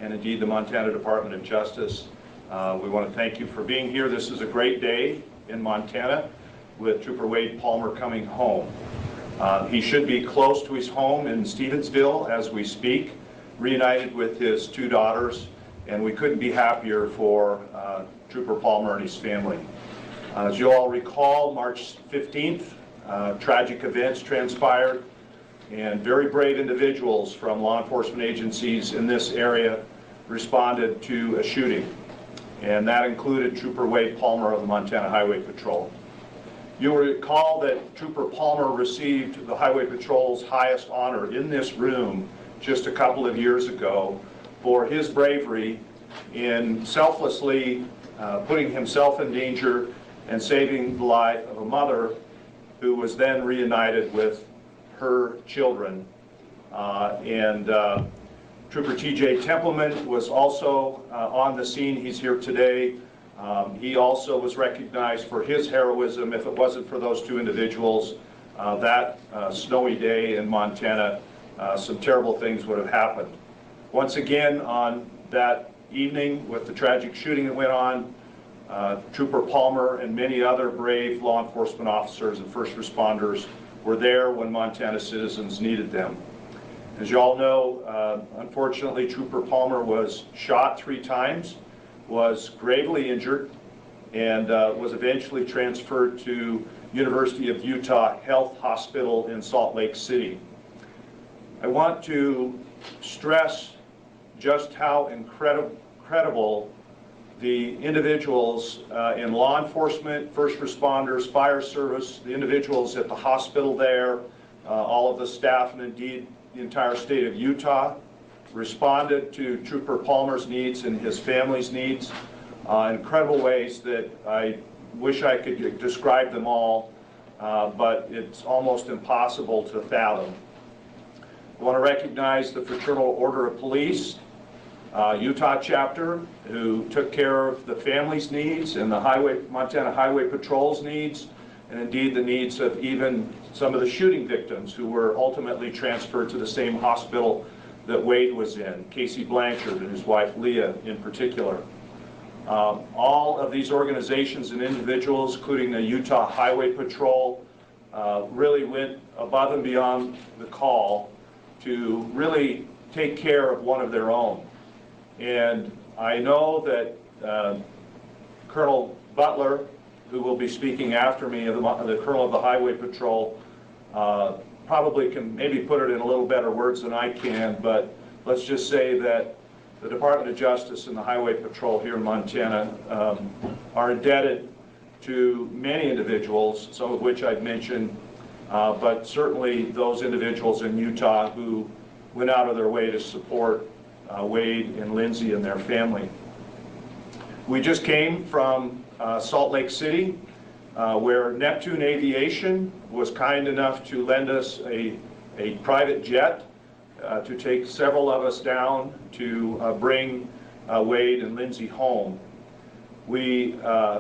and indeed the Montana Department of Justice. We want to thank you for being here. This is a great day in Montana with Trooper Wade Palmer coming home. He should be close to his home in Stevensville as we speak, reunited with his two daughters, and we couldn't be happier for Trooper Palmer and his family. As you all recall, March 15th, tragic events transpired, and very brave individuals from law enforcement agencies in this area responded to a shooting, and that included Trooper Wade Palmer of the Montana Highway Patrol. You'll recall that Trooper Palmer received the Highway Patrol's highest honor in this room just a couple of years ago for his bravery in selflessly putting himself in danger and saving the life of a mother who was then reunited with her children. Trooper T.J. Templeman was also on the scene. He's here today. He also was recognized for his heroism. If it wasn't for those two individuals, that snowy day in Montana, some terrible things would have happened. Once again, on that evening with the tragic shooting that went on, Trooper Palmer and many other brave law enforcement officers and first responders were there when Montana citizens needed them. As you all know, unfortunately, Trooper Palmer was shot 3 times, was gravely injured, and was eventually transferred to University of Utah Health Hospital in Salt Lake City. I want to stress just how incredible the individuals in law enforcement, first responders, fire service, the individuals at the hospital there, all of the staff, and indeed the entire state of Utah responded to Trooper Palmer's needs and his family's needs in incredible ways that I wish I could describe them all, but it's almost impossible to fathom. I want to recognize the Fraternal Order of Police, Utah chapter, who took care of the family's needs and the Montana Highway Patrol's needs, and indeed the needs of even some of the shooting victims who were ultimately transferred to the same hospital that Wade was in, Casey Blanchard and his wife Leah in particular. All of these organizations and individuals, including the Utah Highway Patrol, really went above and beyond the call to really take care of one of their own. And I know that Colonel Butler, who will be speaking after me, the Colonel of the Highway Patrol, probably can maybe put it in a little better words than I can, but let's just say that the Department of Justice and the Highway Patrol here in Montana are indebted to many individuals, some of which I've mentioned, but certainly those individuals in Utah who went out of their way to support Wade and Lindsay and their family. We just came from Salt Lake City, where Neptune Aviation was kind enough to lend us a private jet to take several of us down to bring Wade and Lindsay home. We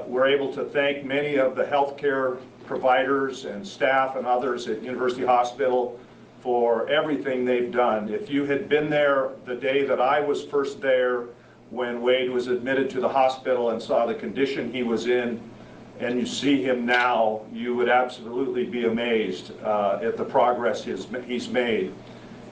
were able to thank many of the healthcare providers and staff and others at University Hospital for everything they've done. If you had been there the day that I was first there, when Wade was admitted to the hospital and saw the condition he was in, and you see him now, you would absolutely be amazed at the progress he's made.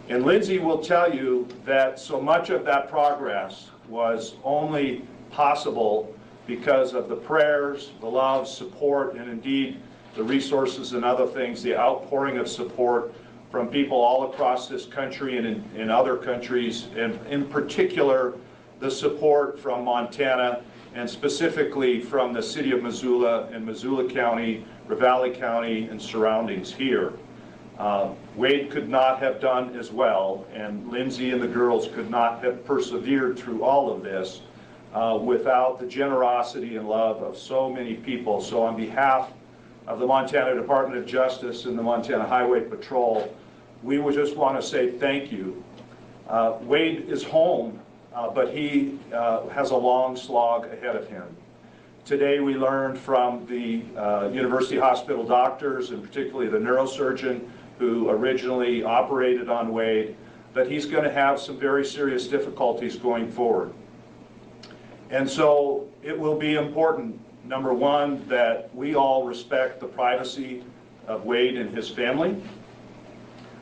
And Lindsay will tell you that so much of that progress was only possible because of the prayers, the love, support, and indeed the resources and other things, the outpouring of support from people all across this country and in other countries, and in particular the support from Montana and specifically from the city of Missoula and Missoula County, Ravalli County, and surroundings here. Wade could not have done as well, and Lindsay and the girls could not have persevered through all of this without the generosity and love of so many people. So on behalf of the Montana Department of Justice and the Montana Highway Patrol, we would just want to say thank you. Wade is home, but he has a long slog ahead of him. Today we learned from the University Hospital doctors, and particularly the neurosurgeon who originally operated on Wade, that he's going to have some very serious difficulties going forward. And so it will be important, number one, that we all respect the privacy of Wade and his family,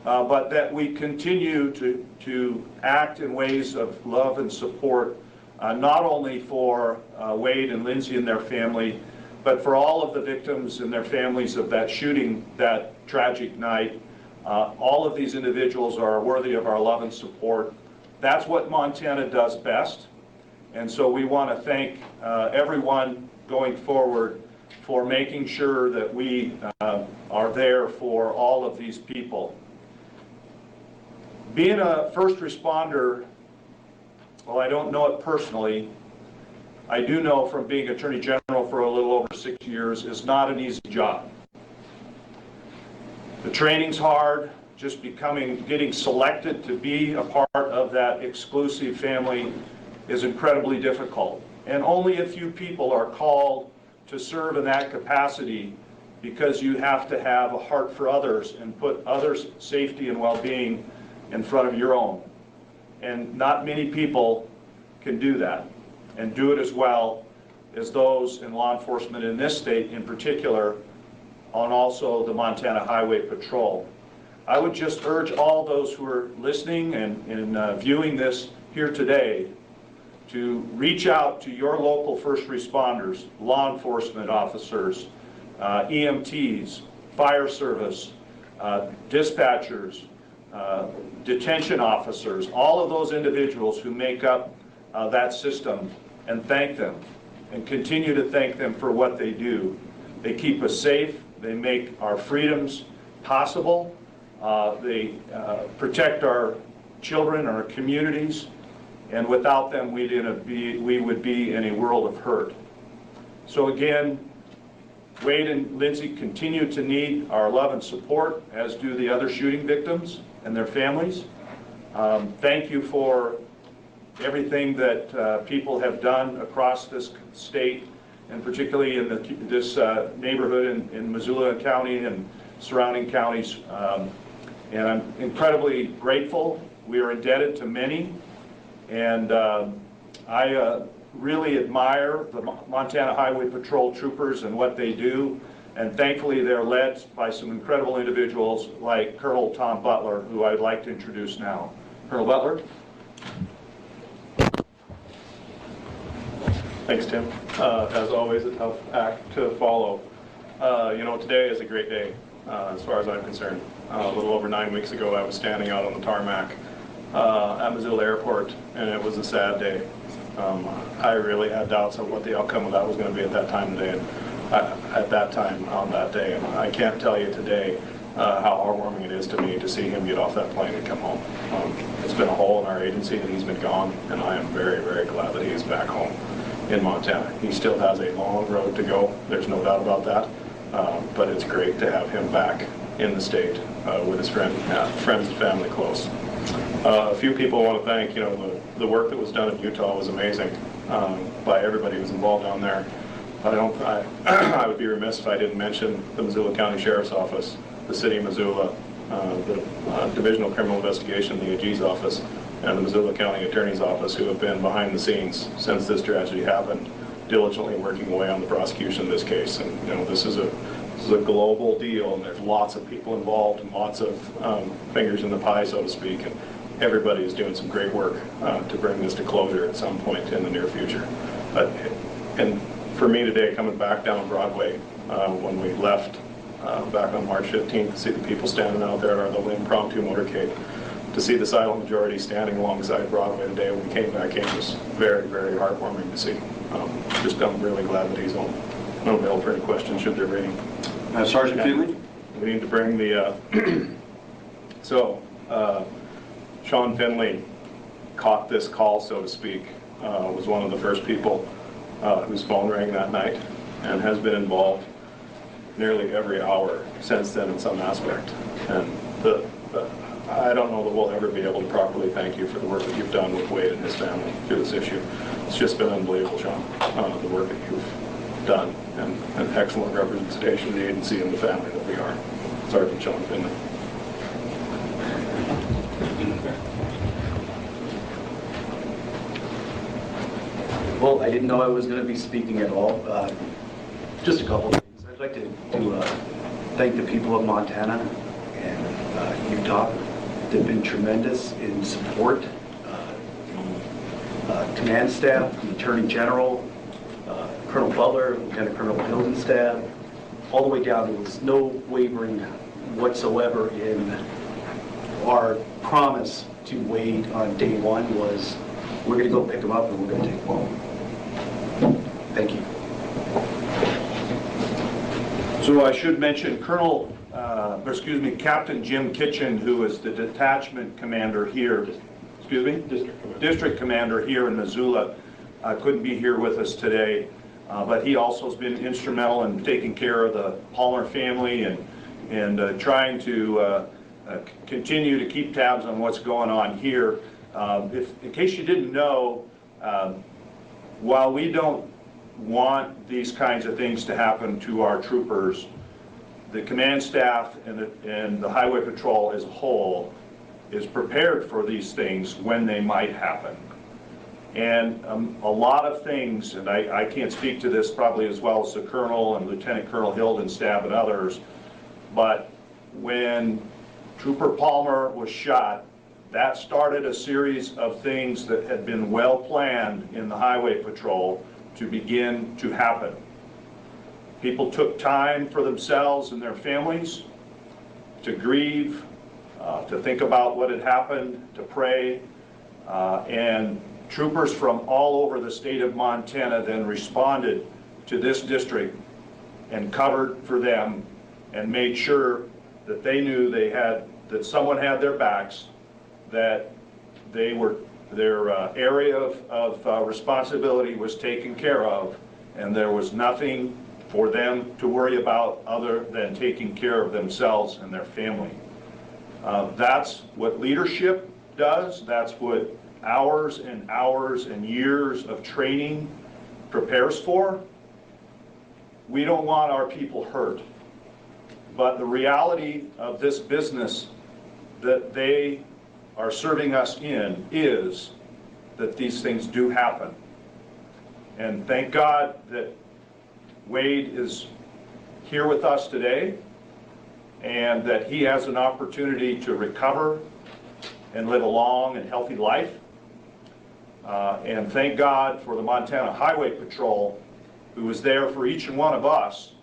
but that we continue to act in ways of love and support, not only for Wade and Lindsay and their family, but for all of the victims and their families of that shooting that tragic night. All of these individuals are worthy of our love and support. That's what Montana does best. And so we want to thank everyone going forward for making sure that we are there for all of these people. Being a first responder, well, I don't know it personally. I do know from being Attorney General for a little over 6 years, is not an easy job. The training's hard. Just getting selected to be a part of that exclusive family is incredibly difficult. And only a few people are called to serve in that capacity, because you have to have a heart for others and put others' safety and well-being in front of your own. And not many people can do that and do it as well as those in law enforcement in this state in particular, on also the Montana Highway Patrol. I would just urge all those who are listening and viewing this here today to reach out to your local first responders, law enforcement officers, EMTs, fire service, dispatchers, detention officers, all of those individuals who make up that system, and thank them and continue to thank them for what they do. They keep us safe, they make our freedoms possible, they protect our children, our communities, and without them we would be in a world of hurt. So again, Wade and Lindsay continue to need our love and support, as do the other shooting victims and their families. Thank you for everything that people have done across this state, and particularly in this neighborhood in Missoula County and surrounding counties. And I'm incredibly grateful. We are indebted to many, and I really admire the Montana Highway Patrol troopers and what they do, and thankfully they're led by some incredible individuals like Colonel Tom Butler, who I'd like to introduce now. Colonel Butler. Thanks, Tim. As always, a tough act to follow. You know, today is a great day, as far as I'm concerned. A little over 9 weeks ago, I was standing out on the tarmac at Missoula Airport, and it was a sad day. I really had doubts of what the outcome of that was going to be at that time of day, and at that time on that day. And I can't tell you today how heartwarming it is to me to see him get off that plane and come home. It's been a hole in our agency that he's been gone, and I am very, very glad that he is back home in Montana. He still has a long road to go, there's no doubt about that, but it's great to have him back in the state with his friends and family close. A few people want to thank, you know, the work that was done in Utah was amazing by everybody who was involved down there. I would be remiss if I didn't mention the Missoula County Sheriff's Office, the City of Missoula, the Division of Criminal Investigation, the AG's office, and the Missoula County Attorney's Office, who have been behind the scenes since this tragedy happened, diligently working away on the prosecution of this case. And you know, this is a global deal, and there's lots of people involved and lots of fingers in the pie, so to speak. And everybody is doing some great work to bring this to closure at some point in the near future. And for me today, coming back down Broadway, when we left back on March 15th, to see the people standing out there at our little impromptu motorcade, to see the silent majority standing alongside Broadway today when we came back in was very, very heartwarming to see. I'm really glad that he's home. I'm available for any questions should there be any. Sergeant Finley? We need to bring the, Sean Finley caught this call, so to speak, was one of the first people whose phone rang that night, and has been involved nearly every hour since then in some aspect. And I don't know that we'll ever be able to properly thank you for the work that you've done with Wade and his family through this issue. It's just been unbelievable, Sean, the work that you've done, and an excellent representation of the agency and the family that we are. Sergeant Sean Finley. Well, I didn't know I was going to be speaking at all. Just a couple of things. I'd like to thank the people of Montana and Utah. They've been tremendous in support. The command staff, the Attorney General, Colonel Butler, Lieutenant Colonel Hildenstad, all the way down. There was no wavering whatsoever in our promise to Wade on day one was we're going to go pick him up and we're going to take him home. Thank you. So I should mention Captain Jim Kitchen, who is the detachment commander here, district commander here in Missoula, couldn't be here with us today, but he also has been instrumental in taking care of the Palmer family and trying to continue to keep tabs on what's going on here. In case you didn't know, while we don't want these kinds of things to happen to our troopers, the command staff and the Highway Patrol as a whole is prepared for these things when they might happen. And a lot of things, and I can't speak to this probably as well as the Colonel and Lieutenant Colonel Hildenstad and others, but when Trooper Palmer was shot, that started a series of things that had been well planned in the Highway Patrol to begin to happen. People took time for themselves and their families to grieve, to think about what had happened, to pray, and troopers from all over the state of Montana then responded to this district and covered for them and made sure that they knew that someone had their backs, that their area of responsibility was taken care of, and there was nothing for them to worry about other than taking care of themselves and their family. That's what leadership does. That's what hours and hours and years of training prepares for. We don't want our people hurt, but the reality of this business that they are serving us in is that these things do happen. And thank God that Wade is here with us today and that he has an opportunity to recover and live a long and healthy life. And thank God for the Montana Highway Patrol, who is there for each and one of us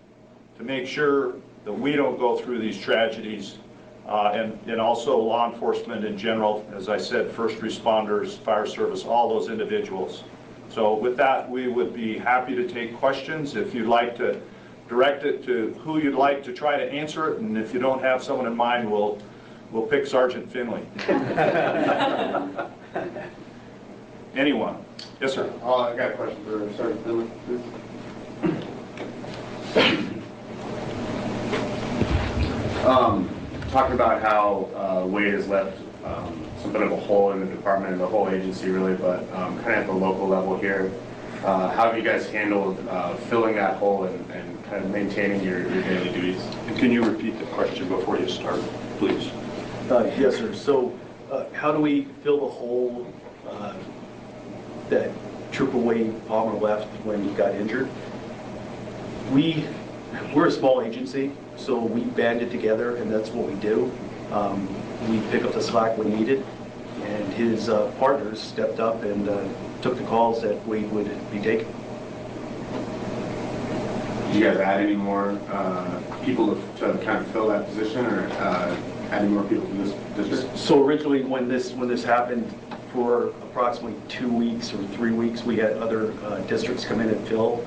to make sure that we don't go through these tragedies, and also law enforcement in general, as I said, first responders, fire service, all those individuals. So with that, we would be happy to take questions. If you'd like to direct it to who you'd like to try to answer it, and if you don't have someone in mind, we'll pick Sergeant Finley. Anyone? Yes, sir. I got a question for Sergeant Finley, please. Talking about how Wade has left something of a hole in the department and the whole agency really, but kind of at the local level here, how have you guys handled filling that hole and kind of maintaining your daily duties? Can you repeat the question before you start, please? Yes, sir. So how do we fill the hole that Trooper Wade Palmer left when he got injured? We're a small agency, so we banded together, and that's what we do. We pick up the slack when needed, and his partners stepped up and took the calls that Wade would be taking. Did you guys add any more people to kind of fill that position, or add any more people to this district? So originally, when this happened, for approximately 2 weeks or 3 weeks, we had other districts come in and fill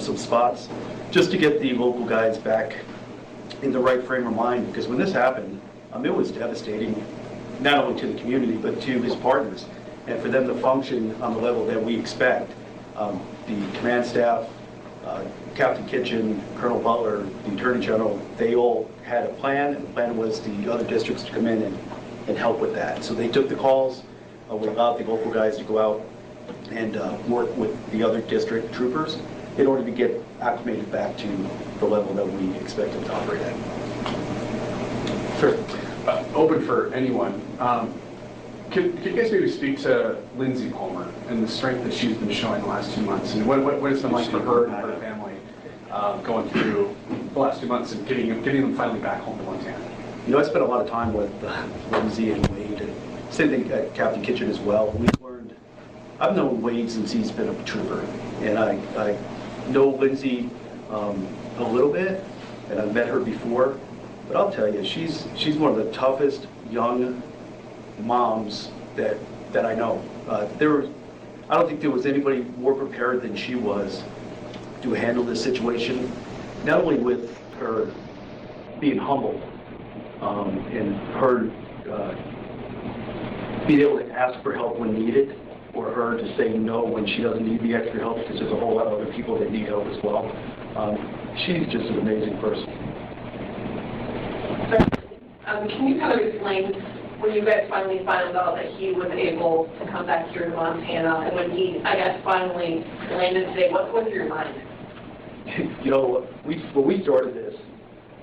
some spots, just to get the local guys back in the right frame of mind. Because when this happened, it was devastating, not only to the community, but to his partners. And for them to function on the level that we expect, the command staff, Captain Kitchen, Colonel Butler, the Attorney General, they all had a plan, and the plan was the other districts to come in and help with that. So they took the calls. We allowed the local guys to go out and work with the other district troopers in order to get acclimated back to the level that we expect them to operate at. Sure. Open for anyone. Could you guys maybe speak to Lindsay Palmer and the strength that she's been showing the last 2 months? And what it's been like for her and her family going through the last 2 months and getting them finally back home to Montana? You know, I spent a lot of time with Lindsay and Wade, and same thing at Captain Kitchen as well. We've learned, I've known Wade since he's been a trooper, and I know Lindsay a little bit, and I've met her before, but I'll tell you, she's one of the toughest young moms that I know. I don't think there was anybody more prepared than she was to handle this situation, not only with her being humble, and her being able to ask for help when needed, or her to say no when she doesn't need the extra help, because there's a whole lot of other people that need help as well. She's just an amazing person. Can you kind of explain when you guys finally found out that he was able to come back here to Montana, and when he, I guess, finally landed today, what was your mind? You know, when we started this,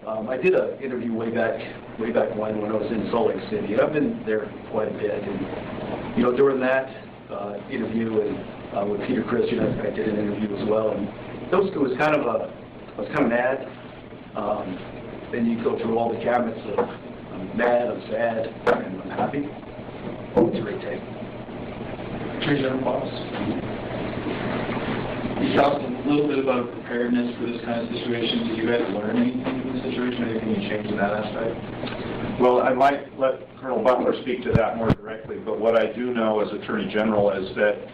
I did an interview way back when I was in Salt Lake City, and I've been there quite a bit. And you know, during that interview and with Peter Christian, I did an interview as well, and it was kind of mad. Then you go through all the cabinets of I'm mad, I'm sad, and I'm happy. It's a great day. Treasure boss. You talked a little bit about preparedness for this kind of situation. Did you guys learn anything from the situation? Anything you changed in that aspect? Well, I might let Colonel Butler speak to that more directly, but what I do know as Attorney General is that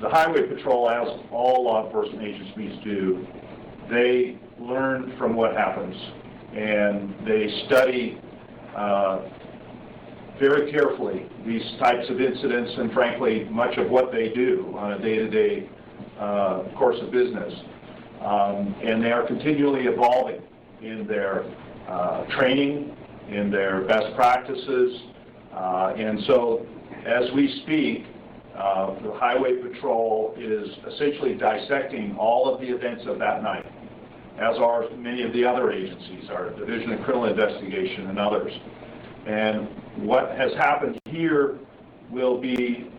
the Highway Patrol, as all law enforcement agencies do, they learn from what happens, and they study very carefully these types of incidents and, frankly, much of what they do on a day-to-day course of business. And they are continually evolving in their training, in their best practices. And so as we speak, the Highway Patrol is essentially dissecting all of the events of that night, as are many of the other agencies, our Division of Criminal Investigation and others. And what has happened here will be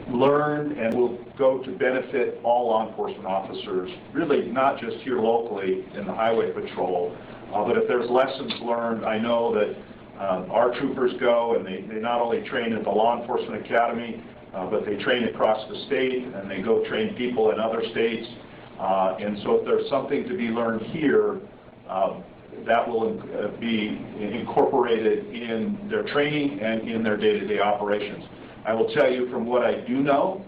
learned and will go to benefit all law enforcement officers, really not just here locally in the Highway Patrol, but if there's lessons learned, I know that our troopers go and they not only train at the Law Enforcement Academy, but they train across the state and they go train people in other states. And so if there's something to be learned here, that will be incorporated in their training and in their day-to-day operations. I will tell you from what I do know,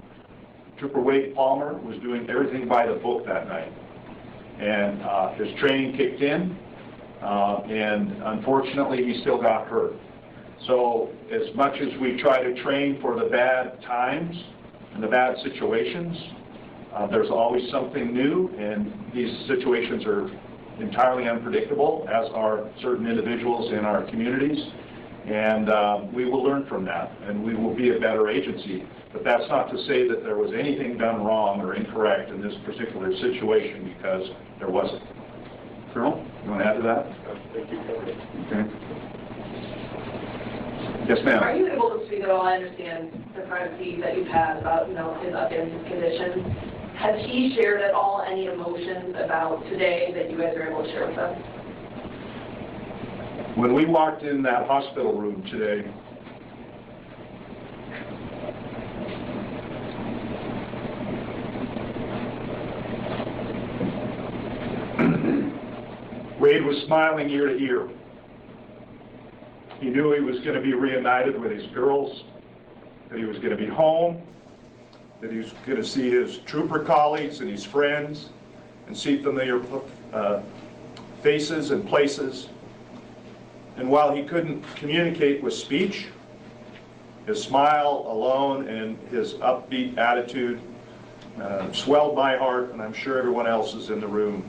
Trooper Wade Palmer was doing everything by the book that night. And his training kicked in, and unfortunately he still got hurt. So as much as we try to train for the bad times and the bad situations, there's always something new, and these situations are entirely unpredictable, as are certain individuals in our communities. And we will learn from that, and we will be a better agency. But that's not to say that there was anything done wrong or incorrect in this particular situation, because there wasn't. Colonel, you want to add to that? Thank you. Okay. Yes, ma'am. Are you able to speak at all? I understand the privacy that you've had about, you know, his condition. Has he shared at all any emotions about today that you guys are able to share with us? When we walked in that hospital room today, Wade was smiling ear to ear. He knew he was going to be reunited with his girls, that he was going to be home, that he was going to see his trooper colleagues and his friends and see familiar faces and places. And while he couldn't communicate with speech, his smile alone and his upbeat attitude swelled my heart, and I'm sure everyone else's in the room.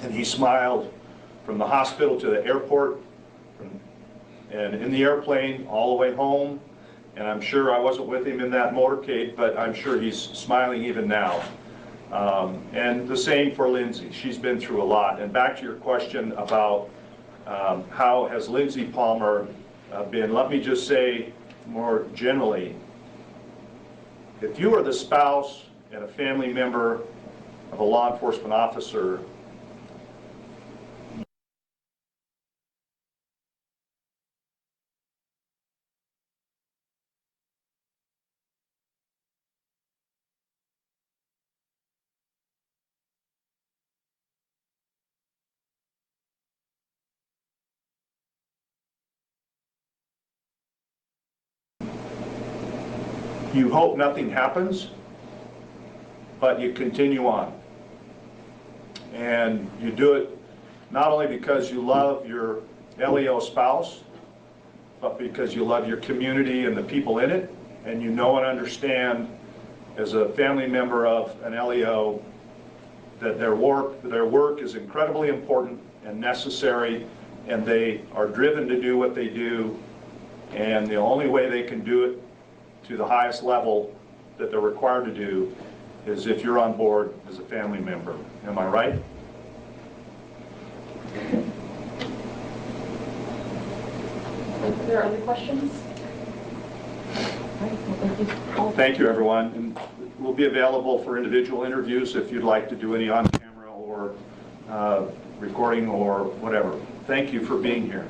And he smiled from the hospital to the airport, and in the airplane all the way home. And I'm sure I wasn't with him in that motorcade, but I'm sure he's smiling even now. And the same for Lindsay. She's been through a lot. And back to your question about how has Lindsay Palmer been. Let me just say more generally, if you are the spouse and a family member of a law enforcement officer, you hope nothing happens, but you continue on. And you do it not only because you love your LEO spouse, but because you love your community and the people in it, and you know and understand as a family member of an LEO that their work is incredibly important and necessary, and they are driven to do what they do, and the only way they can do it to the highest level that they're required to do is if you're on board as a family member. Am I right? Are there other questions? All right, well, thank you. Thank you, everyone. And we'll be available for individual interviews if you'd like to do any on camera or recording or whatever. Thank you for being here.